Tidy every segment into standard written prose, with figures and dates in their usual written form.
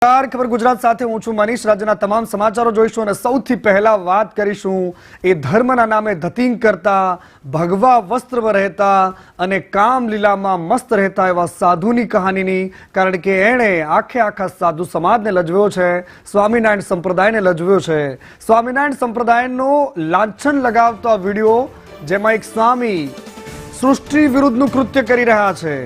खबर गुजरात साथे हूँ छुं मनीष। राज्यना तमाम समाचारों जोईशुं अने सौथी पहेला वात करीशुं ए धर्मना नामे धतिंग करता, भगवा वस्त्रमां रहेता अने कामलीलामां मस्त रहेता एवा साधुनी कहानीनी। कारण के एणे आखे आखा साधु समाजने लजव्यो छे, स्वामीनारायण संप्रदायने लजव्यो छे। स्वामीनारायण संप्रदायनो लांछन लगावतो विडियो जेमां एक स्वामी सृष्टि विरुद्धनुं कृत्य करी रह्या छे।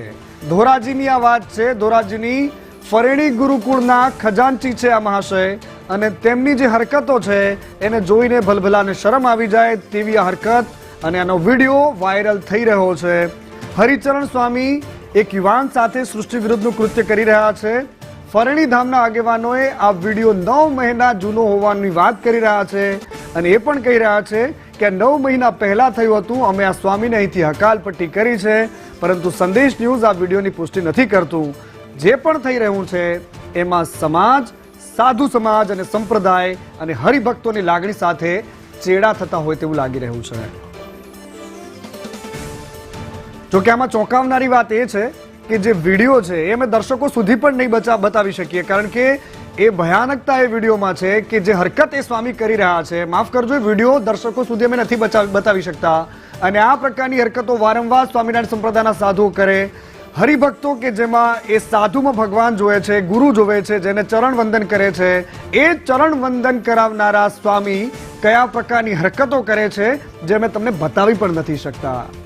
धोराजीनी आ वात छे। धोराजीनी फरेणी गुरुकुळना खजांची छे आ महाशय अने तेमनी जे हरकतो छे एने जोईने भलभलाने शरम आवी जाय तेवी आ हरकत अने आनो विडियो वायरल थई रह्यो छे। हरिचरण स्वामी एक युवान साथे सृष्टि विरुद्धनुं कृत्य करी रह्या छे। फरेणी धामना आगेवानोए आ विडियो 9 महीना जूनो होवानी वात करी रह्या छे अने ए पण कही रह्या छे के 9 महीना पहेला थयुं हतुं, अमे आ स्वामीने અહીંથી હકાલપટ્ટી કરી છે, પરંતુ સંદેશ ન્યૂઝ આ વિડિયોની પુષ્ટિ નથી કરતું। જે પણ થઈ રહ્યું છે એમાં સમાજ, સાધુ સમાજ અને સંપ્રદાય અને હરિભક્તોની લાગણી સાથે ચેડા થતા હોય તેવું લાગી રહ્યું છે। જો કે આમાં ચોંકાવનારી વાત એ છે કે જે વિડિયો છે એ અમે દર્શકો સુધી પણ નહીં બતાવી શકીએ, કારણ કે એ ભયાનકતા એ વિડીયોમાં છે કે જે હરકત એ સ્વામી કરી રહ્યા છે, માફ કરજો, એ વિડીયો દર્શકો સુધી અમે નથી બતાવી શકતા। અને આ પ્રકારની હરકતો વારંવાર સ્વામિનારાયણ સંપ્રદાયના સાધુઓ કરે। હરિભક્તો કે જેમાં એ સાધુમાં ભગવાન જોવે છે, ગુરુ જોવે છે, જેને ચરણ વંદન કરે છે, એ ચરણ વંદન કરાવનારા સ્વામી કયા પ્રકારની હરકતો કરે છે જે અમે તમને બતાવી પણ નથી શકતા।